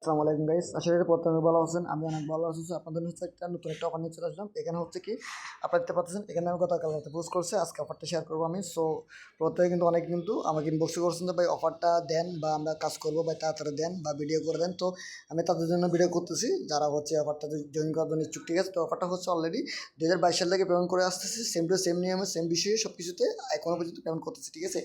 আসসালামু আলাইকুম গাইস, আশা করি প্রথমে ভালো আছেন। আমি অনেক ভালো আছি। আপনাদের হচ্ছে একটা নতুন একটা অফার নিয়ে চলে আসলাম। এখানে হচ্ছে কি আপনারা দেখতে পাচ্ছেন, এখানে আমি গতকাল রাতে পোস্ট করছে, আজকে অফারটা শেয়ার করবো আমি। সো প্রত্যেকে কিন্তু অনেক কিন্তু আমাকে ইনবক্স করছেন যে ভাই অফারটা দেন বা আমরা কাজ করবো, ভাই তাড়াতাড়ি দেন বা ভিডিও করে দেন। তো আমি তাদের জন্য ভিডিও করতেছি যারা হচ্ছে অফারটা জয়েন করার জন্য ইচ্ছুক, ঠিক আছে। তো অফারটা হচ্ছে অলরেডি 2022 সাল থেকে পেমেন্ট করে আসতেছি, সেম টু সেম নিয়মে সেম বিষয়ে সব কিছুতে এখনো পর্যন্ত পেমেন্ট করতেছি, ঠিক আছে।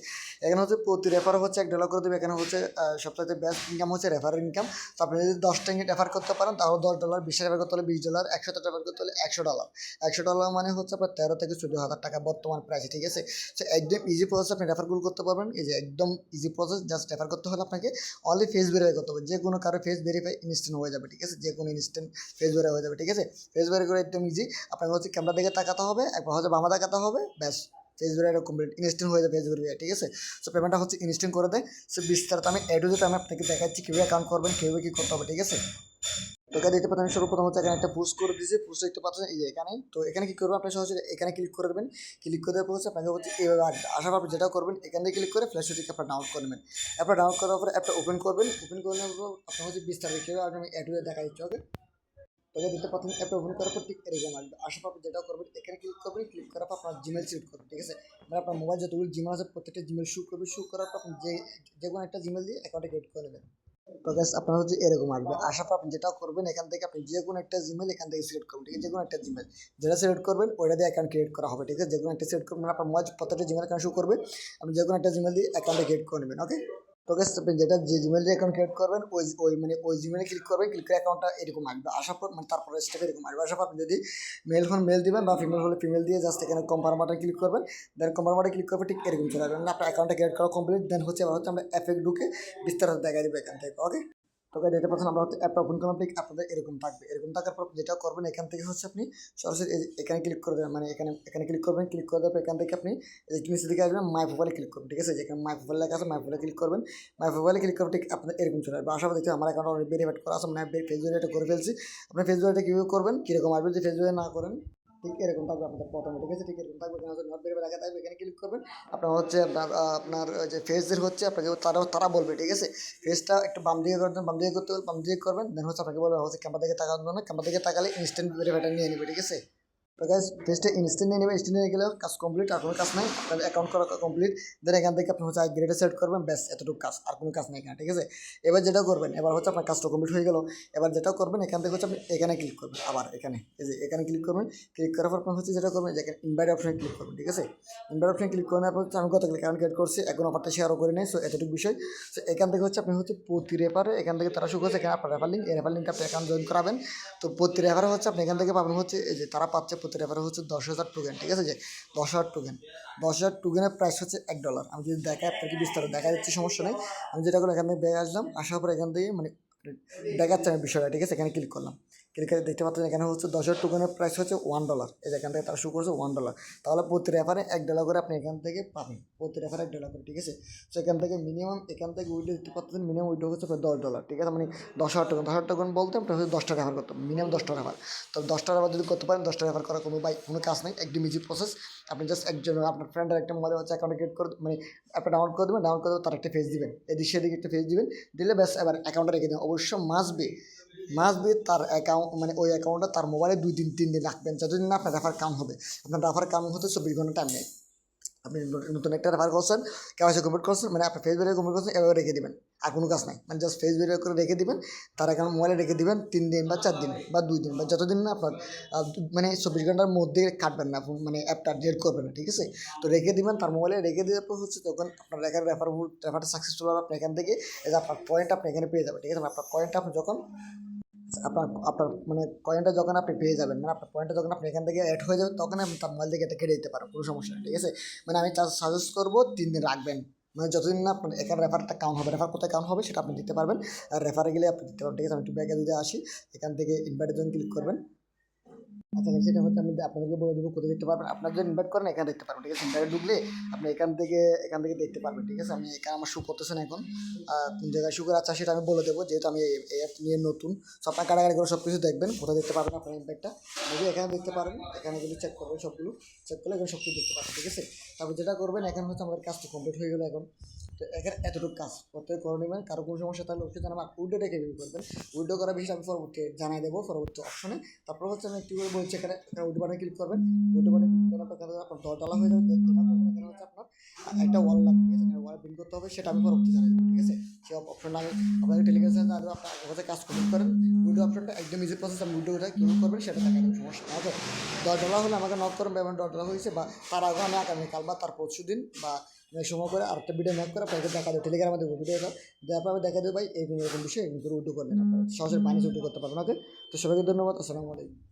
এখানে হচ্ছে প্রতি রেফার হচ্ছে $1 করে দেবে। এখানে হচ্ছে সবথেকে বেস্ট ইনকাম হচ্ছে রেফারের ইনকাম। তো আপনি যদি 10টা ইউনিট রেফার করতে পারেন তাহলে $10, 20টা রেফার করতে হলে $20, 100টা রেফার করতে হলে $100। $100 মানে হচ্ছে আপনার 13 থেকে 14,000 টাকা বর্তমান প্রাইসে, ঠিক আছে। তো একদম ইজি প্রসেস, আপনি রেফারগুলো করতে পারবেন। এই যে একদম ইজি প্রসেস, জাস্ট রেফার করতে হলে আপনাকে অনলি ফেস ভেরিফাই করতে হবে। যে কোনো কারো ফেস ভেরিফাই ইনস্ট্যান্ট হয়ে যাবে, ঠিক আছে। যে কোনো ইনস্ট্যান্ট ফেস ভেরিফাই হয়ে যাবে, ঠিক আছে। ফেস ভেরিফাই করে একদম ইজি। আপনাকে হচ্ছে ক্যামেরা দিকে তাকাতে হবে, একবার হচ্ছে বামা তাকাতে হবে, ব্যাস ফেস ভেরিফাই কমপ্লিট, ইনস্ট্যান্ট হয়ে যাবে ফেস ভেরিফাই, ঠিক আছে। সো পেমেন্টটা হচ্ছে ইনস্ট্যান্ট করে দেয়। সো বিস্তারিত আমি এ টু জেড আমি আপনাকে দেখাচ্ছি কীভাবে অ্যাকাউন্ট করবেন, কীভাবে কী করতে হবে, ঠিক আছে। তো এখানে দেখতে পাচ্ছেন, সর্বপ্রথম হচ্ছে এখানে একটা পোস্ট করে দিয়েছে, পোস্ট দেখতে পাচ্ছেন এই যে এখানে। তো এখানে কি করবেন, আপনি সহজে এখানে ক্লিক করে দেবেন। ক্লিক করে দেওয়ার পর হচ্ছে আপনাকে হচ্ছে এইভাবে আসবে। আসার পর আপনি যেটা করবেন, এখান থেকে ক্লিক করে ফ্ল্যাশ থেকে আপনার ডাউনলোড করে নেবেন। আপনার ডাউনলোড করার পরে অ্যাপটা ওপেন করবেন। ওপেন করে নেওয়ার পর আপনার হচ্ছে বিস্তারিত কীভাবে আমি অ্যাডুয়ে দেখা দিচ্ছি, ওকে। তাহলে দেখতে পাচ্ছেন অ্যাপটা ওপেন করার পর ঠিক এরকম আসবে। আসার পর আপনি যেটা করবেন, এখানে ক্লিক করবেন। ক্লিক করার পর আপনার জিমেল সিলেক্ট করবেন, ঠিক আছে। মানে আপনার মোবাইল যতগুলো জিমেল আছে প্রত্যেকটা জিমেল শু করবে। শু করার পর আপনি যে কোনো একটা জিমেল দিয়ে অ্যাকাউন্টে ক্রিয়েট করে নেবেন। তো গাইস আপনার হচ্ছে এরকম আসবে। আসার পর আপনি যেটা করবেন, এখান থেকে আপনি যে কোনো একটা জিমেল এখান থেকে সিলেক্ট করবেন, ঠিক আছে। যে কোনো একটা জিমেল যেটা সিলেক্ট করবেন ওইটা দিয়ে অ্যাকাউন্ট ক্রিয়েট করা হবে, ঠিক আছে। যে কোনো একটা সিলেক্ট করবেন, আপনার মোবাইল প্রত্যেকটা জিমেল অ্যাকাউন্ট শো করবে। আপনি যে কোনো একটা জিমেল দিয়ে অ্যাকাউন্টে ক্রিয়েট করে নেবেন, ওকে। তো গাইস আপনি যেটা যে জিমেল দিয়ে অ্যাকাউন্ট ক্রিয়েট করবেন ওই জিমেলে ক্লিক করবেন। ক্লিক করে অ্যাকাউন্টটা এরকম আসবে। আসার পর মানে তারপরে স্টেপ এরকম আসবে। আসার পর আপনি যদি মেল হন মেল দিবেন বা ফিমেল হলে ফিমেল দিয়ে জাস্ট এখানে কনফার্ম বাটনে ক্লিক করবেন। দেন কনফার্ম বাটনে ক্লিক করবে, ঠিক এরকম চলে আসবেন। আপনার অ্যাকাউন্টটা ক্রিয়েট করা কমপ্লিট। দেন হচ্ছে আবার হচ্ছে আমরা অ্যাপে ঢুকে বিস্তারিত দেখা দেবে এখান থেকে, ওকে। তোকে দেখতে পাচ্ছেন আমরা হচ্ছে অ্যাপটা ওপেন করলাম, ঠিক আপনাদের এরকম থাকবে। এরকম থাকার পর যেটা করবেন, এখান থেকে হচ্ছে আপনি সরাসরি এখানে ক্লিক করে দেবেন। মানে এখানে ক্লিক করবেন। ক্লিক করে দেওয়ার পর এখান থেকে আপনি নিচের দিকে আসবেন, মাই প্রোফাইলে ক্লিক করবেন, ঠিক আছে। যেখানে মাই প্রোফাইল লেখা আছে মাই প্রোফাইলে ক্লিক করবেন। মাই প্রোফাইলে ক্লিক করবেন, ঠিক আপনাদের এরকম চলে আসবে। আশা করি দেখতে আমার অ্যাকাউন্ট অলরেডি ভেরিফাইড করা আছে, মানে ফেস ভেরিফাইটা করে ফেলছি। আপনি ফেস ভেরিফাইটা কীভাবে করবেন, কীরকম আসবে, যদি ফেস ভেরিফাই না করেন ঠিক এরকম থাকবে আপনাদের প্রথমে, ঠিক আছে। ঠিক এরকম থাকবে। এখানে হচ্ছে নট ভেরিফাই লেখা থাকবে, এখানে ক্লিক করবেন। আপনার হচ্ছে আপনার যে ফেসের হচ্ছে আপনাকে তারা বলবে, ঠিক আছে। ফেসটা একটু বাম দিকে করবেন, বাম দিকে করতে বাম দিকে করবেন। দেন হচ্ছে আপনাকে বলবে হচ্ছে ক্যামেরা দিকে তাকানোর জন্য। ক্যামেরা দিকে তাকালে ইনস্ট্যান্ট ভেরিফাইটা নিয়ে নেবে, ঠিক আছে। তো গাইস ফেসটা ইনস্ট্যান্ট নিয়ে নেবে। ইনস্ট্যান্ট নিয়ে গেলে কাজ কমপ্লিট, আর কোনো কাজ নাই। আপনার অ্যাকাউন্ট করা কমপ্লিট। দেন এখান থেকে আপনি হচ্ছে গ্রেডে সেট করবেন, ব্যাস এতটুকু কাজ, আর কোনো কাজ নেই এখানে, ঠিক আছে। এবার যেটা করবেন, এবার হচ্ছে আপনার কাজটা কমপ্লিট হয়ে গেল। এবার যেটা করবেন, এখান থেকে হচ্ছে আপনি এখানে ক্লিক করবেন, আবার এখানে এই যে এখানে ক্লিক করবেন। ক্লিক করার পর আপনার হচ্ছে যেটা করবেন, যে ইনভাইট অপশনে ক্লিক করবেন, ঠিক আছে। ইনভাইট অপশনে ক্লিক করার পর হচ্ছে আমি গতকাল অ্যাকাউন্ট ক্রিয়েট করছি, এখন অফারটা শেয়ারও করে নেই। সো এতটুকু বিষয়। সো এখান থেকে হচ্ছে আপনি হচ্ছে প্রতি রেফারে এখান থেকে তারা শুরু করছে, এখানে আপনার রেফার লিঙ্ক, এই রেফার লিঙ্ক আপনি অ্যাকাউন্ট জয়েন করাবেন। তো প্রতি রেফারে হচ্ছে আপনি এখান থেকে পাবেন হচ্ছে এই যে তারা পাচ্ছে প্রতি রেফারে হচ্ছে 10,000 টোকেন, ঠিক আছে। যে 10,000 টোকেন, 10,000 টোকেনের প্রাইস হচ্ছে $1। আমি যদি দেখাই আপনাকে বিস্তারিত দেখা যাচ্ছে, সমস্যা নেই। আমি যেটা করে এখান থেকে ব্যাগ আসলাম, আসার পর এখান থেকে মানে দেখাচ্ছে আমি বিষয়টা, ঠিক আছে। এখানে ক্লিক করলাম। ক্লিক করে দেখতে পাচ্ছেন এখানে হচ্ছে 10,000 টোকেনের প্রাইস হচ্ছে $1। এই যে এখান থেকে তারা শুরু করছে $1। তাহলে প্রতি রেফারে $1 করে আপনি এখান থেকে পাবেন। প্রতি রেফারে $1 করে, ঠিক আছে। তো এখান থেকে মিনিমাম এখান থেকে উইডো দেখতে পাচ্ছেন, মিনিমাম উইডো হচ্ছে $10, ঠিক আছে। মানে 10,000 টোকেন, 10,000 টোকেন বলতে আপনার হচ্ছে 10টা রেফার করতে হবে, মিনিমাম 10টা রেফার। তো 10টা রেফার যদি করতে পারেন, 10টা রেফার করা কোনো কাজ নেই, একদম ইজি প্রসেস। আপনি জাস্ট একজন আপনার ফ্রেন্ডের একটা মোবাইলে হচ্ছে অ্যাকাউন্ট ক্রিয়েট করে মানে অ্যাপটা ডাউনলোড করে দেবেন। ডাউনলোড করে তার একটা ফেস দিবেন, এদিক সেদিকে একটা ফেস দিবেন, দিলে ব্যাস এবার অ্যাকাউন্টে রেখে দেবেন। অবশ্য মাসবে তার অ্যাকাউন্ট মানে ওই অ্যাকাউন্টটা তার মোবাইলে 2-3 দিন রাখবেন, যতদিন না আপনার রেফার কাম হবে। আপনার রেফার কাম হতে 24 ঘন্টা টাইম নেই। আপনি নতুন একটা রেফার করছেন, কেওয়াইসি কমপ্লিট করছেন, মানে আপনার ফেস ভেরিফাই কমপ্লিট করছেন, এভাবে রেখে দেবেন। আর কোনো কাজ নাই, মানে জাস্ট ফেস ভেরিফাই করে রেখে দিবেন। তার অ্যাকাউন্ট মোবাইলে রেখে দিবেন 3 দিন বা 4 দিন বা 2 দিন বা যতদিন না আপনার মানে 24 ঘন্টার মধ্যে কাটবেন না, মানে অ্যাপটা ডিলিট করবেন না, ঠিক আছে। তো রেখে দিবেন, তার মোবাইলে রেখে দেওয়ার পর হচ্ছে তখন আপনার রেফারটা সাকসেসফুল হবে। আপনি এখান থেকে এই যে আপনার পয়েন্ট আপনি এখানে পেয়ে যাবেন, ঠিক আছে। আপনার পয়েন্টটা আপনি যখন আপনার আপনার মানে কয়েনটা যখন আপনি পেয়ে যাবেন, মানে আপনার পয়েন্টটা যখন আপনি এখান থেকে অ্যাড হয়ে যাবে, তখন আপনি তার মোবাইল থেকে এটা কেটে দিতে পারেন, কোনো সমস্যা নেই, ঠিক আছে। মানে আমি সাজেস্ট করবো 3 দিন রাখবেন। মানে যতদিন না আপনার এখানে রেফারটা কাউন্ট হবে, রেফার কোথায় কাউন্ট হবে সেটা আপনি দিতে পারবেন। আর রেফারে গেলে আপনি দিতে পারবেন, ঠিক আছে। আমি একটু ব্যাগে যদি আসি, এখান থেকে ইনভাইটের জন্য ক্লিক করবেন। আচ্ছা সেটা হচ্ছে আমি আপনাদেরকে বলে দেবো কোথায় দেখতে পারবেন। আপনার যদি ইনভাইট করেন এখানে দেখতে পারবেন, ঠিক আছে। ইনভাইটে ঢুকলে আপনি এখান থেকে দেখতে পারবেন, ঠিক আছে। আমি এখানে আমার শু করতেছেন এখন, কোন জায়গায় শু করে আচ্ছা সেটা আমি বলে দেবো, যেহেতু আমি এই অ্যাপ নিয়ে নতুন। সো আপনার কাটাকাটি করে সব কিছু দেখবেন, কোথায় দেখতে পারবেন আপনার ইনভাইটটা। যদি এখানে দেখতে পারেন, এখানে যদি চেক করবেন সবগুলো, চেক করলে এখানে সব কিছু দেখতে পারবেন, ঠিক আছে। তারপর যেটা করবেন, এখানে হচ্ছে আমাদের কাজটা কমপ্লিট হয়ে গেলো এখন। তো এখানে এতটুকু কাজ প্রত্যেকে করে নেবেন। কারো কোনো সমস্যা থাকলে অবশ্যই জানাবেন। আর উইডো রেখে বের করবেন। উইডো করার বিষয়ে আমি পরবর্তী জানাই দেবো পরবর্তী অপশনে। তারপর হচ্ছে আমি একটু করে বলছি এখানে উইডো বাটনে ক্লিক করবেন। উইডো বাটনে ক্লিক করার পর আপনার $10 হয়ে যাবে। যেটা করবেন এখানে হচ্ছে আপনার একটা ওয়াল লাগবে, ঠিক আছে? এখানে ওয়াল প্রিন্ট করতে হবে, সেটা আমি পরবর্তী জানাই দেবো, ঠিক আছে? সেই অপশনটা আমি আপনাকে টেলিগ্রামে জানাই দেবো। আপনার কাছে কাজ কমপ্লিট করেন। উইডো অপশনটা একদম ইজি প্রসেস। আমি উইডোটা কীভাবে করবেন সেটা দেখাই দেবো, সমস্যা না। ওকে, $10 হলে আমাকে নক করবেন। পেমেন্ট $10 হয়েছে, বা তার আগে আমি আগামীকাল বা তার পরশু দিন বা সময় করে আরেকটা ভিডিও মেক করে আপনাকে দেখা দেবো। টেলিগ্রামে দেবো ভিডিওটা দেওয়ার পর আমি দেখা দেবো ভাই এরকম এরকম বিষয় এরকম করে উইডো করলেন, আপনারা সহজে পানি উইডো করতে পারবেন। ওকে, তো সবাইকে ধন্যবাদ। আসসালামু আলাইকুম।